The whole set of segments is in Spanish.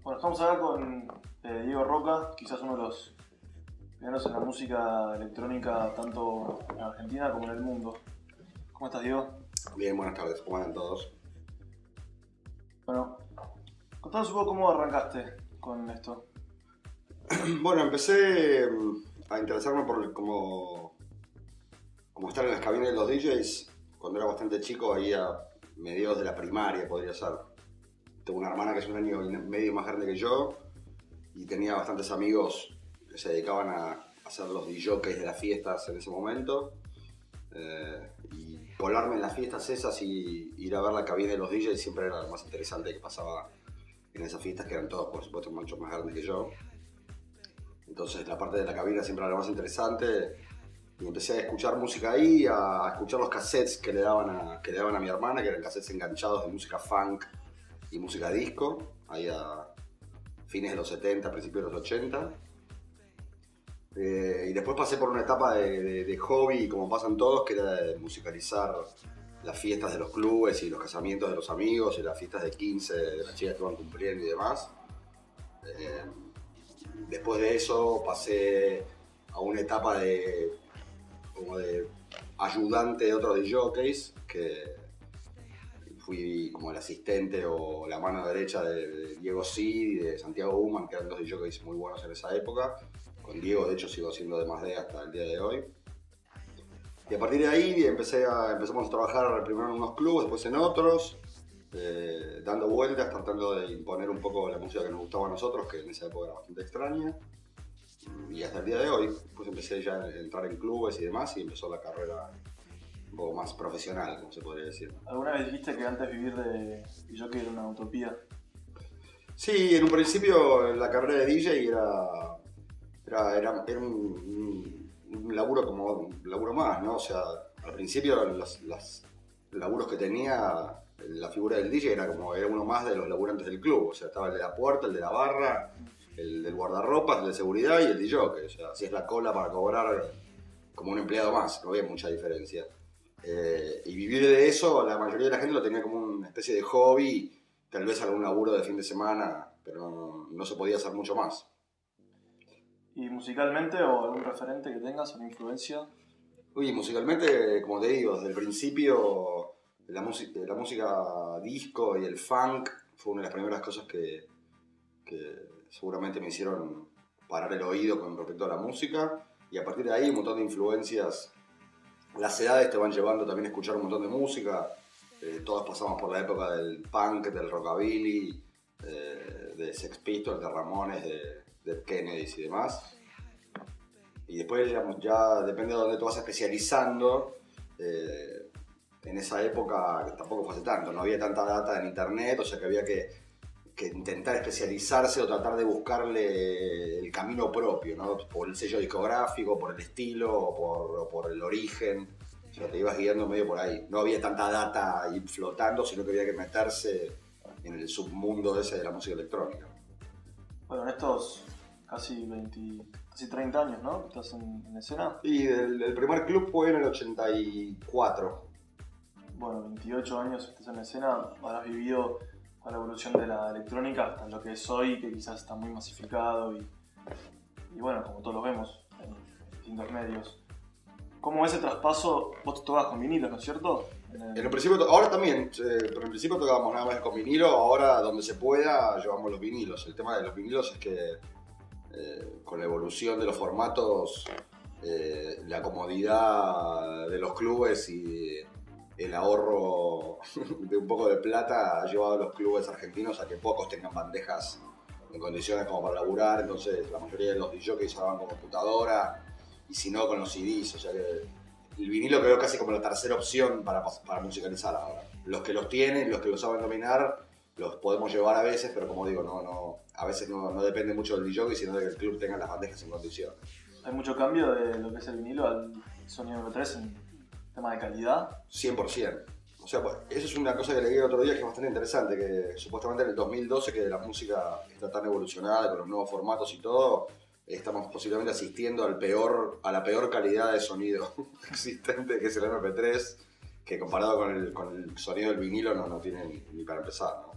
Bueno, estamos acá con Diego Roca, quizás uno de los pioneros en la música electrónica tanto en Argentina como en el mundo. ¿Cómo estás, Diego? Bien, buenas tardes, ¿cómo andan todos? Bueno, contanos un poco cómo arrancaste con esto. Bueno, empecé a interesarme por como estar en las cabinas de los DJs cuando era bastante chico, ahí a mediados de la primaria podría ser. Tengo una hermana que es un año y medio más grande que yo y tenía bastantes amigos que se dedicaban a hacer los DJs de las fiestas en ese momento. Y colarme en las fiestas esas y ir a ver la cabina de los DJs siempre era lo más interesante que pasaba en esas fiestas, que eran todos por supuesto mucho más grandes que yo. Entonces la parte de la cabina siempre era lo más interesante y empecé a escuchar música ahí, a escuchar los cassettes que le daban a mi hermana, que eran cassettes enganchados de música funk y música disco, ahí a fines de los 70, principios de los 80. Y después pasé por una etapa de hobby, como pasan todos, que era de musicalizar las fiestas de los clubes y los casamientos de los amigos y las fiestas de 15 de las chicas que iban cumpliendo y demás. Después de eso pasé a una etapa de ayudante de otros DJs, que fui como el asistente o la mano derecha de Diego Cid y de Santiago Human, que eran dos DJs muy buenos en esa época. Con Diego, de hecho, sigo siendo de más de hasta el día de hoy. Y a partir de ahí empezamos a trabajar primero en unos clubes, después en otros, dando vueltas, tratando de imponer un poco la música que nos gustaba a nosotros, que en esa época era bastante extraña. Y hasta el día de hoy, pues empecé ya a entrar en clubes y demás, y empezó la carrera un poco más profesional, como se podría decir. ¿Alguna vez dijiste que antes vivir de DJ era una utopía? Sí, en un principio la carrera de DJ era un laburo como un laburo más, ¿no? O sea, al principio los laburos que tenía, la figura del DJ era uno más de los laburantes del club. O sea, estaba el de la puerta, el de la barra, el del guardarropas, el de seguridad y el DJ. O sea, hacías la cola para cobrar como un empleado más, no había mucha diferencia. Y vivir de eso, la mayoría de la gente lo tenía como una especie de hobby, tal vez algún laburo de fin de semana, pero no se podía hacer mucho más. ¿Y musicalmente o algún referente que tengas, una influencia? Uy, musicalmente, como te digo, desde el principio la música disco y el funk fue una de las primeras cosas que seguramente me hicieron parar el oído con respecto a la música, y a partir de ahí un montón de influencias. Las edades te van llevando también a escuchar un montón de música. Todos pasamos por la época del punk, del rockabilly, de Sex Pistols, de Ramones, de Kennedys y demás. Y después ya depende de dónde te vas especializando. En esa época tampoco fue hace tanto, no había tanta data en internet, o sea que había que intentar especializarse o tratar de buscarle el camino propio, ¿no? Por el sello discográfico, por el estilo o por el origen. O sea, te ibas guiando medio por ahí. No había tanta data ahí flotando, sino que había que meterse en el submundo ese de la música electrónica. Bueno, en estos casi 30 años, ¿no? ¿Estás en escena? Y el primer club fue en el 84. Bueno, 28 años estás en escena, habrás vivido la evolución de la electrónica hasta lo que es hoy, que quizás está muy masificado y bueno, como todos lo vemos en distintos medios. ¿Cómo ese traspaso? Vos tocabas con vinilos, ¿no es cierto? En el principio, ahora también, pero en principio tocábamos nada más con vinilo, ahora donde se pueda llevamos los vinilos. El tema de los vinilos es que con la evolución de los formatos, la comodidad de los clubes y el ahorro de un poco de plata ha llevado a los clubes argentinos a que pocos tengan bandejas en condiciones como para laburar. Entonces la mayoría de los DJs ahora van con computadora y si no con los CDs. O sea que el vinilo quedó casi como la tercera opción para musicalizar ahora. Los que los tienen, los que lo saben dominar, los podemos llevar a veces, pero como digo, a veces no depende mucho del DJ, sino de que el club tenga las bandejas en condiciones. ¿Hay mucho cambio de lo que es el vinilo al sonido MP3 en tema de calidad? 100%. O sea, pues, eso es una cosa que leí el otro día que es bastante interesante, que supuestamente en el 2012, que la música está tan evolucionada con los nuevos formatos y todo, estamos posiblemente asistiendo a la peor calidad de sonido existente, que es el MP3, que comparado con el sonido del vinilo no tiene ni para empezar, ¿no?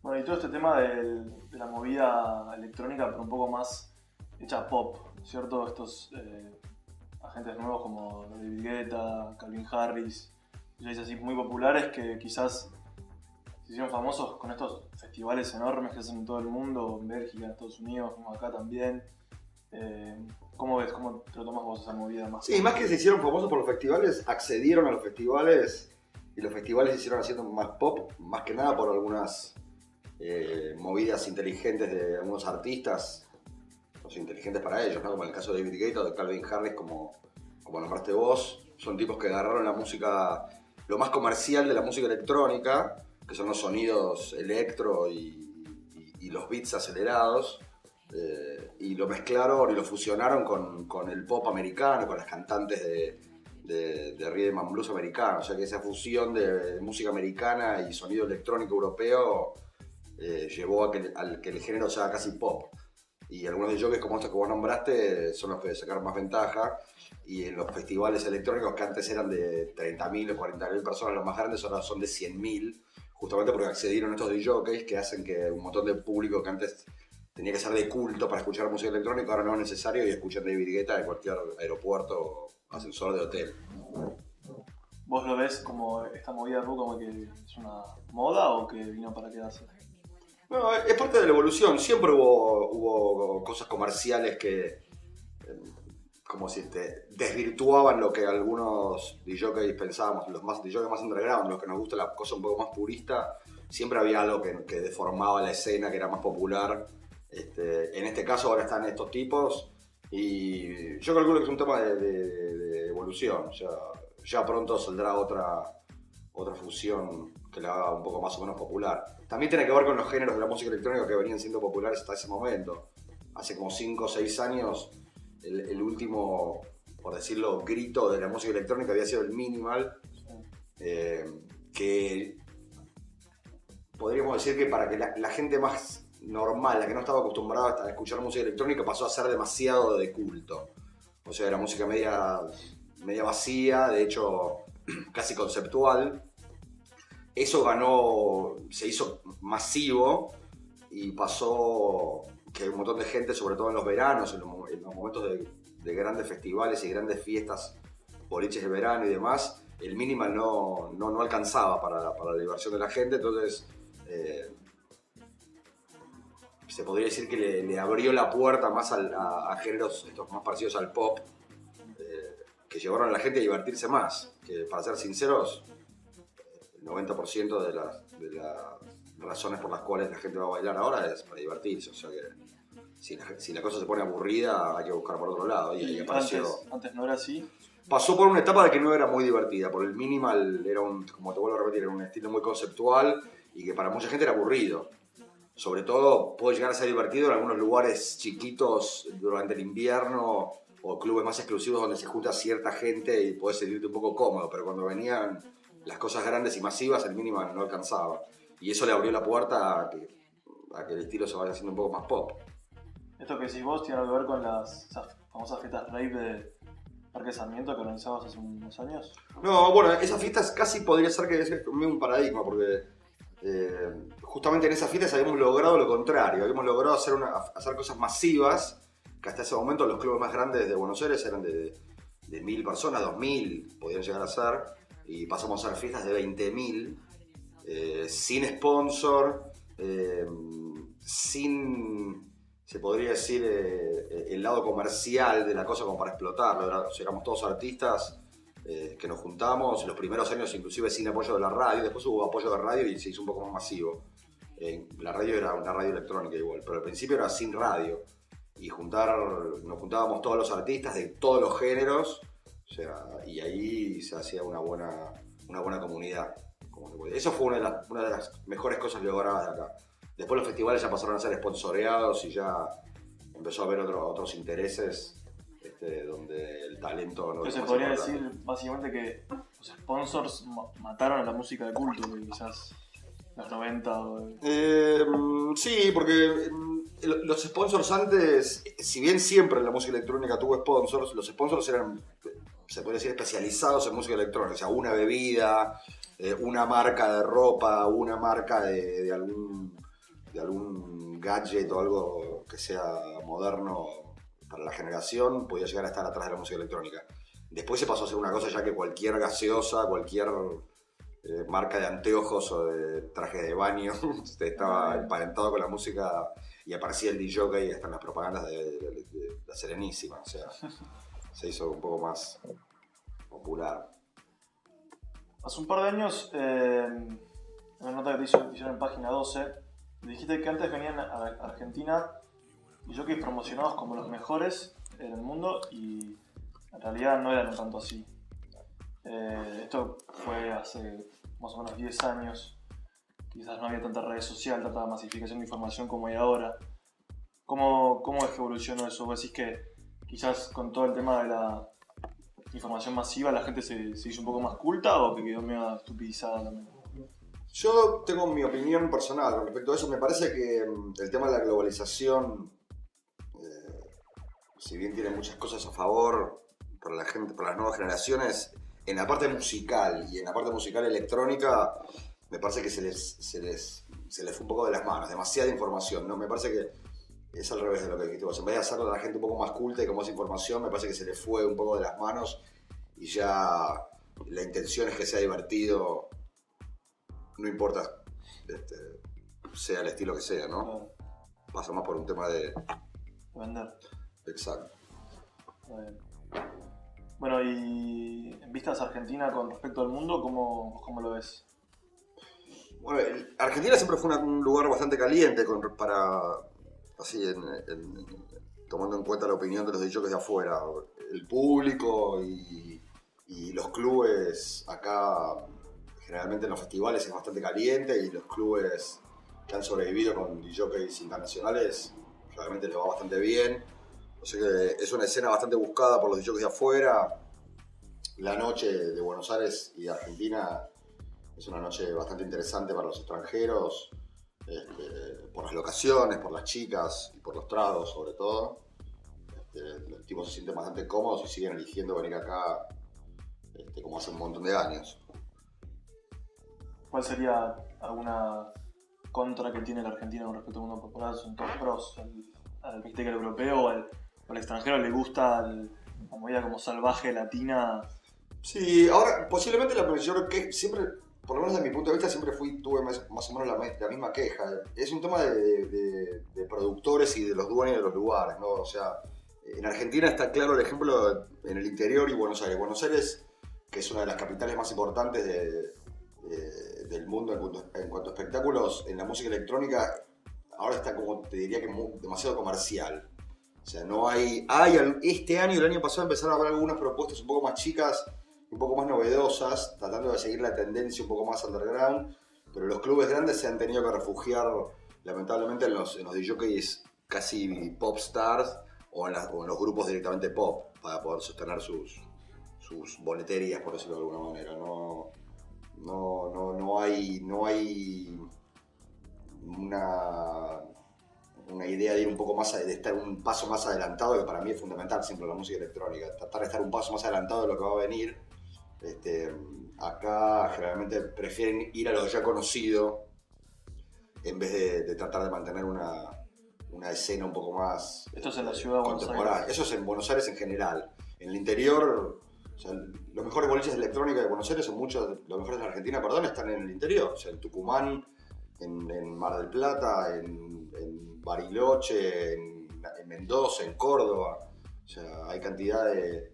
Bueno, y todo este tema de la movida electrónica, pero un poco más hecha pop, ¿cierto? Estos agentes nuevos como David Guetta, Calvin Harris, DJs así muy populares que quizás se hicieron famosos con estos festivales enormes que hacen en todo el mundo, en Bélgica, en Estados Unidos, como acá también. ¿Cómo ves? ¿Cómo te lo tomas vos esa movida más? Sí, más que se hicieron famosos por los festivales, accedieron a los festivales y los festivales se hicieron haciendo más pop, más que nada por algunas movidas inteligentes de algunos artistas, o sea, inteligentes para ellos, ¿no? Como en el caso de David Guetta o de Calvin Harris, como nombraste vos. Son tipos que agarraron la música, lo más comercial de la música electrónica, que son los sonidos electro y los beats acelerados, y lo mezclaron y lo fusionaron con el pop americano, con las cantantes de rhythm and blues americano. O sea que esa fusión de música americana y sonido electrónico europeo llevó a que el género sea casi pop. Y algunos de jockeys como estos que vos nombraste son los que sacaron más ventaja. Y en los festivales electrónicos que antes eran de 30.000 o 40.000 personas, los más grandes ahora son de 100.000, justamente porque accedieron estos jockeys que hacen que un montón de público que antes tenía que ser de culto para escuchar música electrónica ahora no es necesario y escuchan David Guetta en cualquier aeropuerto o ascensor de hotel. ¿Vos lo ves como esta movida pop como que es una moda o que vino para quedarse? No, es parte de la evolución. Siempre hubo cosas comerciales que, como si desvirtuaban lo que algunos DJs pensábamos, los más DJs más underground, los que nos gusta la cosa un poco más purista. Siempre había algo que deformaba la escena, que era más popular. En este caso ahora están estos tipos y yo calculo que es un tema de evolución. Ya pronto saldrá otra fusión que la haga un poco más o menos popular. También tiene que ver con los géneros de la música electrónica que venían siendo populares hasta ese momento. Hace como 5 o 6 años, el último, por decirlo, grito de la música electrónica había sido el minimal, que podríamos decir que para que la gente más normal, la que no estaba acostumbrada a escuchar música electrónica, pasó a ser demasiado de culto. O sea, era música media vacía, de hecho casi conceptual. Eso se hizo masivo y pasó que un montón de gente, sobre todo en los veranos, en los momentos de grandes festivales y grandes fiestas, boliches de verano y demás, el minimal no alcanzaba para la diversión de la gente, entonces se podría decir que le abrió la puerta más a géneros estos más parecidos al pop, que llevaron a la gente a divertirse más, que para ser sinceros, el 90% de las razones por las cuales la gente va a bailar ahora es para divertirse, o sea que si la cosa se pone aburrida hay que buscar por otro lado. Y ahí apareció. Antes no era así. Pasó por una etapa de que no era muy divertida, por el minimal era como te vuelvo a repetir, era un estilo muy conceptual y que para mucha gente era aburrido. Sobre todo puede llegar a ser divertido en algunos lugares chiquitos durante el invierno o clubes más exclusivos donde se junta cierta gente y podés sentirte un poco cómodo, pero cuando venían las cosas grandes y masivas el minimal no alcanzaba. Y eso le abrió la puerta a que el estilo se vaya haciendo un poco más pop. Esto que decís vos tiene algo que ver con esas famosas fiestas rave de Parque Sarmiento que organizabas hace unos años. No, bueno, esas fiestas casi podría ser que es un paradigma, porque justamente en esas fiestas habíamos logrado lo contrario, habíamos logrado hacer cosas masivas, que hasta ese momento los clubes más grandes de Buenos Aires eran de 1.000 personas, 2.000 podían llegar a ser, y pasamos a hacer fiestas de 20.000, sin sponsor, sin, se podría decir, el lado comercial de la cosa como para explotarlo. O sea, éramos todos artistas que nos juntamos, los primeros años inclusive sin apoyo de la radio, después hubo apoyo de radio y se hizo un poco más masivo. La radio era una radio electrónica igual, pero al principio era sin radio. Y nos juntábamos todos los artistas de todos los géneros, o sea, y ahí se hacía una buena comunidad. Eso fue una de las mejores cosas logradas de acá. Después los festivales ya pasaron a ser sponsoreados y ya empezó a haber otros intereses donde el talento no... Entonces se podría decir básicamente que los sponsors mataron a la música de culto, que quizás los 90 o... Sí, porque los sponsors antes, si bien siempre en la música electrónica tuvo sponsors, los sponsors eran, se puede decir, especializados en música electrónica. O sea, una bebida, una marca de ropa, una marca de algún de algún gadget o algo que sea moderno para la generación, podía llegar a estar atrás de la música electrónica. Después se pasó a ser una cosa ya que cualquier gaseosa, cualquier marca de anteojos o de traje de baño estaba emparentado con la música y aparecía el DJ hasta en las propagandas de la Serenísima. O sea, se hizo un poco más popular. Hace un par de años, en una nota que te hicieron en Página 12, dijiste que antes venían a Argentina DJs promocionados como los mejores en el mundo y en realidad no eran tanto así. Esto fue hace más o menos 10 años. Quizás no había tanta redes sociales, tanta masificación de información como hay ahora. ¿Cómo es que evolucionó eso? ¿Vos decís que quizás con todo el tema de la información masiva la gente se hizo un poco más culta o que quedó medio estupidizada también? Yo tengo mi opinión personal con respecto a eso. Me parece que el tema de la globalización, si bien tiene muchas cosas a favor para la gente, para las nuevas generaciones, en la parte musical y en la parte musical electrónica, me parece que se les fue un poco de las manos, demasiada información, ¿no? Me parece que es al revés de lo que dijiste vos. En vez de hacerlo a la gente un poco más culta y con más información, me parece que se les fue un poco de las manos y ya la intención es que sea divertido, no importa sea el estilo que sea, ¿no? Claro. Pasa más por un tema de Vender. Exacto. Bueno, y en vistas a Argentina con respecto al mundo, ¿cómo lo ves? Bueno, Argentina siempre fue un lugar bastante caliente tomando en cuenta la opinión de los DJs de afuera. El público y los clubes acá, generalmente en los festivales es bastante caliente y los clubes que han sobrevivido con DJs internacionales realmente les va bastante bien. O sea que es una escena bastante buscada por los DJs de afuera. La noche de Buenos Aires y de Argentina es una noche bastante interesante para los extranjeros, por las locaciones, por las chicas y por los tragos sobre todo. Los tipos se sienten bastante cómodos y siguen eligiendo venir acá como hace un montón de años. ¿Cuál sería alguna contra que tiene la Argentina con respecto al mundo popular? Son todos pros. Viste que al europeo o al extranjero le gusta la movida como salvaje latina. Sí, ahora posiblemente yo creo que siempre, por lo menos desde mi punto de vista, tuve más o menos la misma queja. Es un tema de productores y de los dueños de los lugares, ¿no? O sea, en Argentina está claro el ejemplo en el interior y Buenos Aires. Buenos Aires, que es una de las capitales más importantes del mundo en cuanto a espectáculos, en la música electrónica, ahora está como, te diría que demasiado comercial. O sea, no hay este año y el año pasado empezaron a haber algunas propuestas un poco más chicas, un poco más novedosas, tratando de seguir la tendencia un poco más underground, pero los clubes grandes se han tenido que refugiar lamentablemente en los DJs casi pop stars o en los grupos directamente pop para poder sostener sus boleterías, por decirlo de alguna manera. No hay una idea de ir un poco más, de estar un paso más adelantado, que para mí es fundamental siempre la música electrónica, tratar de estar un paso más adelantado de lo que va a venir. Acá generalmente prefieren ir a lo ya conocido en vez de tratar de mantener una escena un poco más Esto es en la ciudad de Buenos contemporánea. Aires. Eso es en Buenos Aires en general. En el interior, o sea, los mejores boliches de electrónica de Buenos Aires son los mejores de la Argentina, perdón, están en el interior. O sea, en Tucumán, en Mar del Plata, en Bariloche, en Mendoza, en Córdoba. O sea, hay cantidad de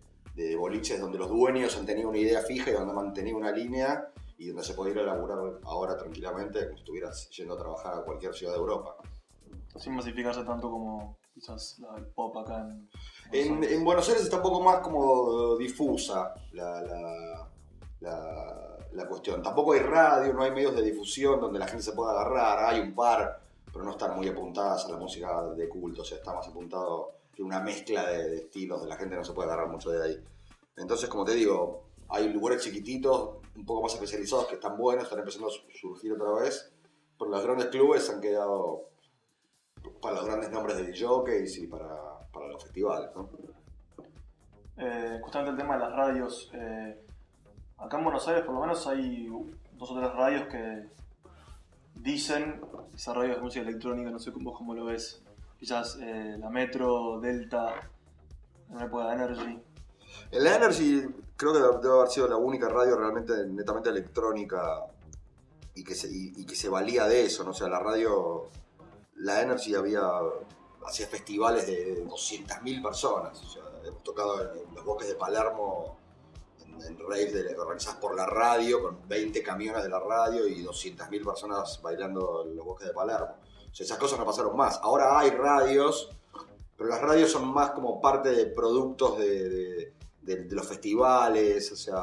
boliches donde los dueños han tenido una idea fija y donde han mantenido una línea y donde se puede ir a laburar ahora tranquilamente como si estuvieras yendo a trabajar a cualquier ciudad de Europa. Sin masificarse tanto como quizás el pop acá en Buenos Aires está un poco más como difusa la cuestión. Tampoco hay radio, no hay medios de difusión donde la gente se pueda agarrar. Hay un par, pero no están muy apuntadas a la música de culto. O sea, está más apuntado a una mezcla de estilos, de la gente no se puede agarrar mucho de ahí. Entonces, como te digo, hay lugares chiquititos, un poco más especializados que están buenos, están empezando a surgir otra vez. Pero los grandes clubes han quedado para los grandes nombres de DJs y para los festivales, ¿no? Justamente el tema de las radios. Acá en Buenos Aires por lo menos hay 2 o 3 radios que dicen esas radios de música electrónica, no sé vos cómo lo ves. Quizás la Metro, Delta, en la época de Energy. En la Energy creo que debe haber sido la única radio realmente netamente electrónica y que se valía de eso, ¿no? O sea, la Energy hacía festivales de 200.000 personas. O sea, hemos tocado en los bosques de Palermo, en raves organizadas por la radio, con 20 camiones de la radio y 200.000 personas bailando en los bosques de Palermo. O sea, esas cosas no pasaron más. Ahora hay radios, pero las radios son más como parte de productos de los festivales. O sea,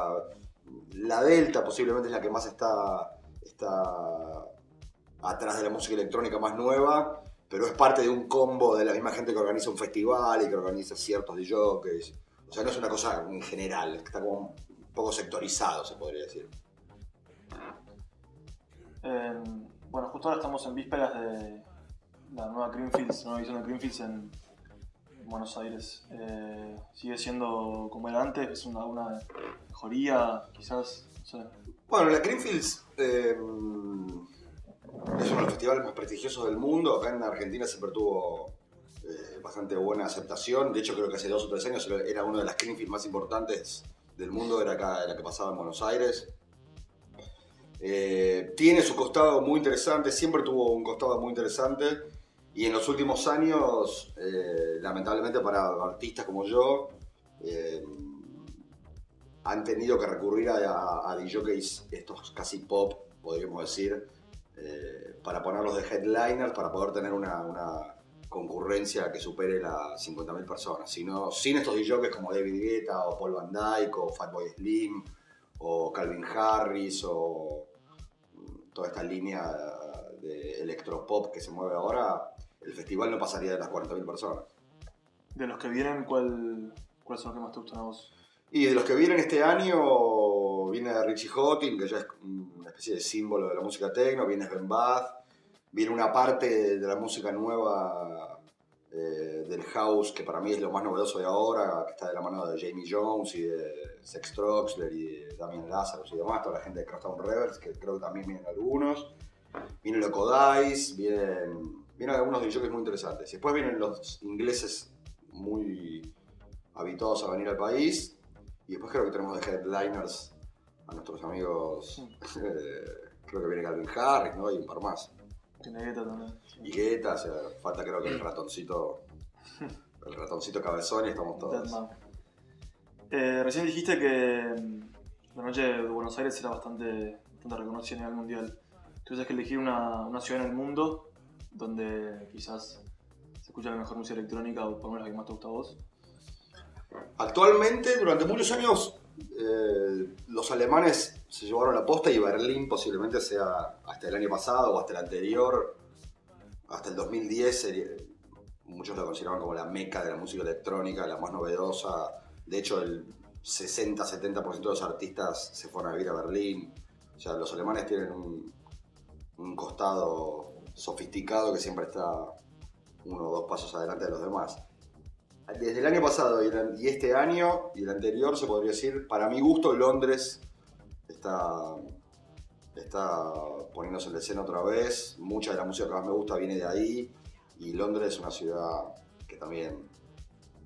la Delta posiblemente es la que más está atrás de la música electrónica más nueva, pero es parte de un combo de la misma gente que organiza un festival y que organiza ciertos DJs. O sea, no es una cosa en general, está como un poco sectorizado, se podría decir. Bueno, justo ahora estamos en vísperas de la nueva edición de Greenfields en Buenos Aires. ¿Sigue siendo como era antes? ¿Es una mejoría? Quizás, no sé. Bueno, la Greenfields es uno de los festivales más prestigiosos del mundo. Acá en Argentina siempre tuvo bastante buena aceptación. De hecho, creo que hace 2 o 3 años era una de las Greenfields más importantes del mundo, era la que pasaba en Buenos Aires. Tiene su costado muy interesante, siempre tuvo un costado muy interesante, y en los últimos años, lamentablemente para artistas como yo, han tenido que recurrir a DJs, estos casi pop, podríamos decir, para ponerlos de headliners, para poder tener una concurrencia que supere las 50.000 personas. Sin estos DJs como David Guetta o Paul Van Dyke o Fatboy Slim o Calvin Harris o toda esta línea de electropop que se mueve ahora, el festival no pasaría de las 40.000 personas. De los que vienen, ¿cuáles son los que más te gustan a vos? Y de los que vienen este año, viene Richie Hawtin, que ya es una especie de símbolo de la música techno, viene Ben Bath, viene una parte de la música nueva del house, que para mí es lo más novedoso de ahora, que está de la mano de Jamie Jones y de Sex Troxler y de Damien Lazarus y demás, toda la gente de Crosstown Rebels, que creo que también vienen algunos. Viene Loco Dice, vienen algunos DJs muy interesantes. Y después vienen los ingleses muy habituados a venir al país. Y después creo que tenemos de headliners a nuestros amigos, creo que viene Calvin Harris, ¿no? Y un par más. Tiene Guetta también. Sí. Y Guetta, o sea, falta creo que el ratoncito cabezón y estamos todos. Recién dijiste que la noche de Buenos Aires era bastante reconocida a nivel mundial. Tuvieses que elegir una ciudad en el mundo donde quizás se escucha la mejor música electrónica, o por lo menos la que más te gusta a vos. Actualmente, durante muchos años, los alemanes se llevaron la posta y Berlín posiblemente sea hasta el año pasado o hasta el anterior, hasta el 2010, muchos la consideraban como la meca de la música electrónica, la más novedosa. De hecho, el 60-70% de los artistas se fueron a vivir a Berlín. O sea, los alemanes tienen un costado sofisticado que siempre está 1 o 2 pasos adelante de los demás. Desde el año pasado y este año y el anterior, se podría decir, para mi gusto, Londres está poniéndose en la escena otra vez. Mucha de la música que más me gusta viene de ahí, y Londres es una ciudad que también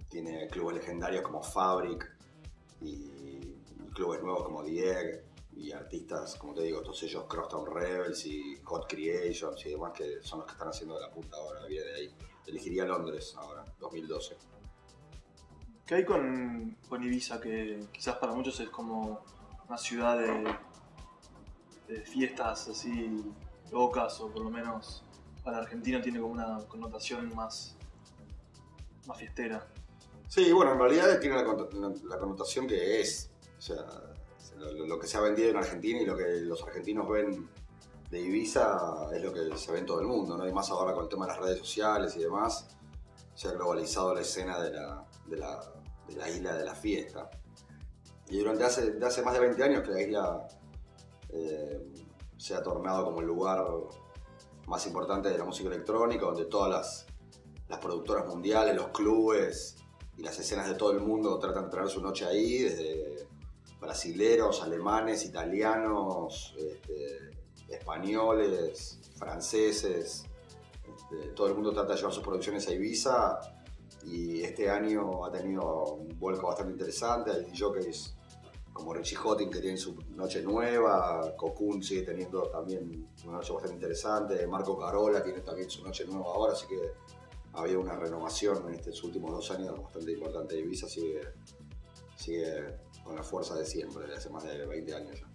tiene clubes legendarios como Fabric y clubes nuevos como The Egg y artistas, como te digo, todos ellos, Crosstown Rebels y Hot Creations y demás, que son los que están haciendo de la punta ahora, viene de ahí. Elegiría Londres ahora, 2012. ¿Qué hay con Ibiza, que quizás para muchos es como una ciudad de fiestas así locas, o por lo menos para Argentina tiene como una connotación más fiestera? Sí, bueno, en realidad tiene la connotación que es. O sea, lo que se ha vendido en Argentina y lo que los argentinos ven de Ibiza es lo que se ve en todo el mundo, ¿no? Y más ahora con el tema de las redes sociales y demás, se ha globalizado la escena de la isla de la fiesta. Y durante hace más de 20 años que la isla se ha tornado como el lugar más importante de la música electrónica, donde todas las productoras mundiales, los clubes y las escenas de todo el mundo tratan de traer su noche ahí, desde brasileros, alemanes, italianos, españoles, franceses. Todo el mundo trata de llevar sus producciones a Ibiza y este año ha tenido un vuelco bastante interesante. Hay DJs como Richie Hottin que tiene su noche nueva, Cocoon sigue teniendo también una noche bastante interesante, Marco Carola tiene también su noche nueva ahora, así que había una renovación en estos últimos 2 años bastante importante. Ibiza sigue con la fuerza de siempre, de hace más de 20 años ya.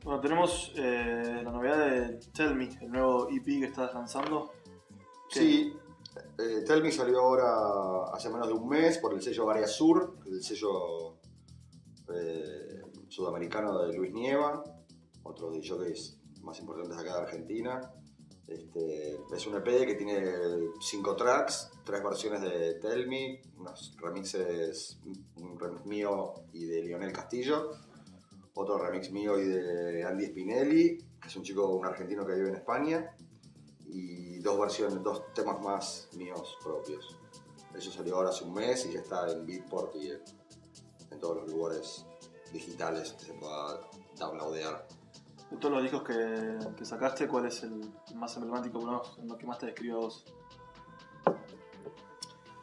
Bueno, tenemos la novedad de Tell Me, el nuevo EP que estás lanzando. Sí, Tell Me salió ahora hace menos de un mes por el sello Garia Sur, el sello sudamericano de Luis Nieva, otro de los jockeys más importantes acá de Argentina. Es un EP que tiene 5 tracks, 3 versiones de Tell Me, unos remixes, un remix mío y de Lionel Castillo, otro remix mío y de Andy Spinelli, que es un argentino que vive en España, y 2 temas más míos propios. Eso salió ahora hace un mes y ya está en Beatport y en todos los lugares digitales que se pueda downloadear. De todos los discos que sacaste, ¿cuál es el más emblemático, en lo que más te describe a vos?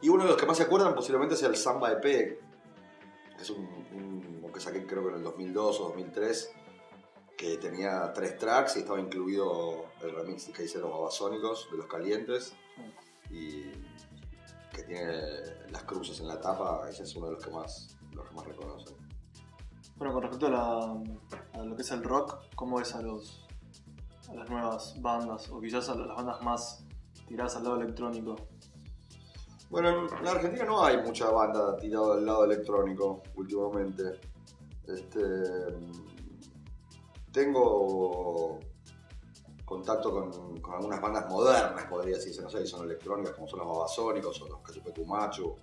Y uno de los que más se acuerdan posiblemente sea el Samba EP, que es un que saqué creo que en el 2002 o 2003, que tenía 3 tracks y estaba incluido el remix que hice Los Babasónicos de Los Calientes y que tiene las cruces en la tapa. Ese es uno de los que más reconocen. Bueno, con respecto a lo que es el rock, ¿cmo ves a las nuevas bandas o quizás a las bandas más tiradas al lado electrónico? Bueno, en la Argentina no hay mucha banda tirada al lado electrónico últimamente. Tengo contacto con algunas bandas modernas, podría decirse, no sé si son electrónicas, como son los Babasónicos o los Cachupecu Machu,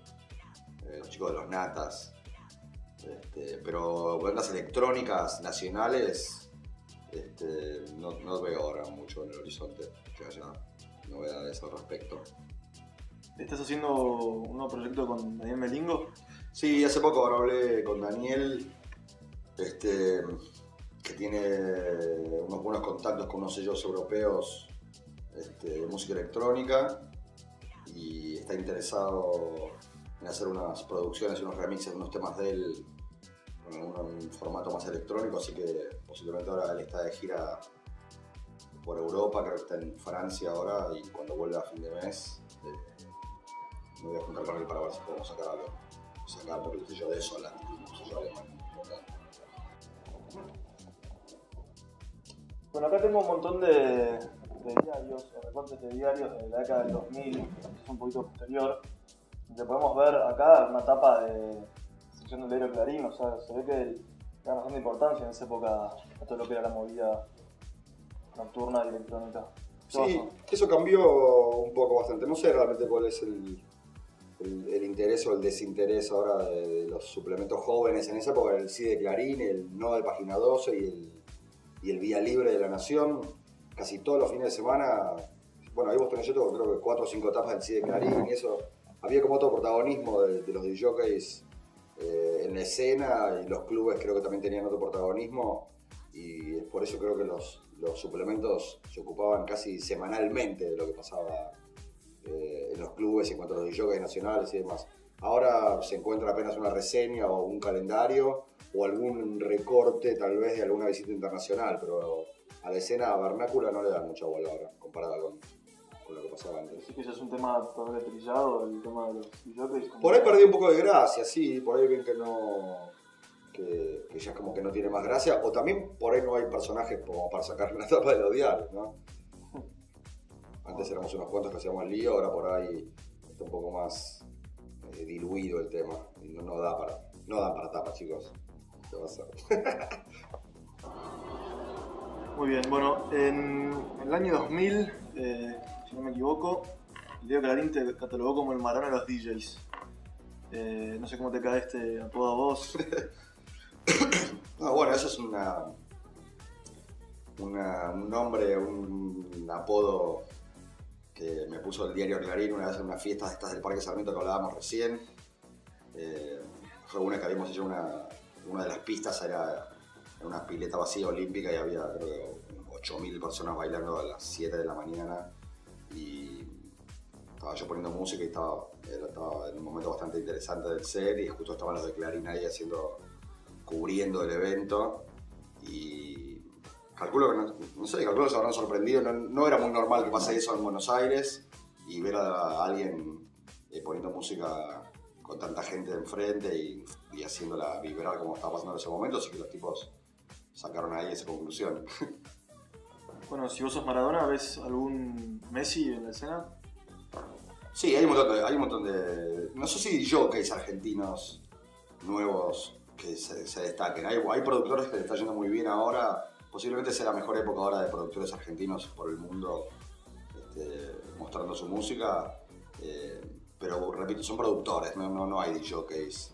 los chicos de los Natas. Pero bandas electrónicas nacionales no veo ahora mucho en el horizonte que haya novedades al respecto. ¿Estás haciendo un nuevo proyecto con Daniel Melingo? Sí, hace poco ahora hablé con Daniel, que tiene unos buenos contactos con unos sellos europeos de música electrónica y está interesado en hacer unas producciones y unos remixes de unos temas de él con un formato más electrónico, así que posiblemente ahora él está de gira por Europa, creo que está en Francia ahora, y cuando vuelva a fin de mes me voy a juntar con él para ver si podemos sacar algo, porque el sello de Sola, el sello alemán. Bueno, acá tengo un montón de diarios, o recortes de diarios de la década del 2000, que es un poquito posterior, donde podemos ver acá una tapa de sección del diario Clarín, o sea, se ve que da bastante importancia en esa época a todo lo que era la movida nocturna y electrónica. Sí, eso cambió un poco bastante. No sé realmente cuál es el interés o el desinterés ahora de los suplementos jóvenes. En esa época el sí de Clarín, el no de Página 12 y el Vía Libre de La Nación, casi todos los fines de semana. Bueno, ahí vos tenés, yo tengo creo que 4 o 5 etapas del sí de Clarín y eso. Había como otro protagonismo de los DJs en la escena, y los clubes creo que también tenían otro protagonismo, y por eso creo que los suplementos se ocupaban casi semanalmente de lo que pasaba en los clubes en cuanto a los DJs nacionales y demás. Ahora se encuentra apenas una reseña o un calendario o algún recorte tal vez de alguna visita internacional, pero a la escena vernácula no le dan mucha bola ahora comparada con lo que pasaba antes. Sí, que ya es un tema todavía trillado, el tema de los DJs. Por ahí perdió un poco de gracia, sí, por ahí ven que no, que ya como que no tiene más gracia, o también por ahí no hay personajes como para sacar una tapa de los diarios, ¿no? Antes éramos unos cuantos que hacíamos el lío, ahora por ahí está un poco más diluido el tema y no da para tapa, chicos. ¿Qué va a hacer? Muy bien, bueno, en el año 2000, si no me equivoco, el diario Clarín te catalogó como el Maradona de los DJs. No sé cómo te cae este apodo a vos. No, bueno, eso es un nombre, un apodo que me puso el diario Clarín una vez en una fiesta de estas del Parque Sarmiento que hablábamos recién. Fue una que habíamos hecho una de las pistas, era en una pileta vacía olímpica y había creo que 8.000 personas bailando a las 7 de la mañana y estaba yo poniendo música y estaba en un momento bastante interesante del set y justo estaban los de Clarín ahí cubriendo el evento y calculo que, calculo que se habrán sorprendido, no era muy normal que pase eso en Buenos Aires y ver a alguien poniendo música con tanta gente enfrente y haciéndola vibrar como estaba pasando en ese momento, así que los tipos sacaron ahí esa conclusión. Bueno, si vos sos Maradona, ¿ves algún Messi en la escena? Sí, hay un montón de no sé si jockeys argentinos nuevos que se destaquen. Hay productores que les está yendo muy bien ahora, posiblemente sea la mejor época ahora de productores argentinos por el mundo mostrando su música, pero repito, son productores, no hay jockeys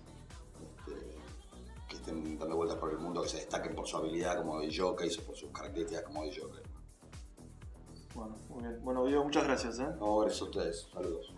que estén dando vueltas por el mundo, que se destaquen por su habilidad como jockeys o por sus características como jockey. Bueno, muy bien. Bueno, Diego, muchas gracias. No, gracias a ustedes. Saludos.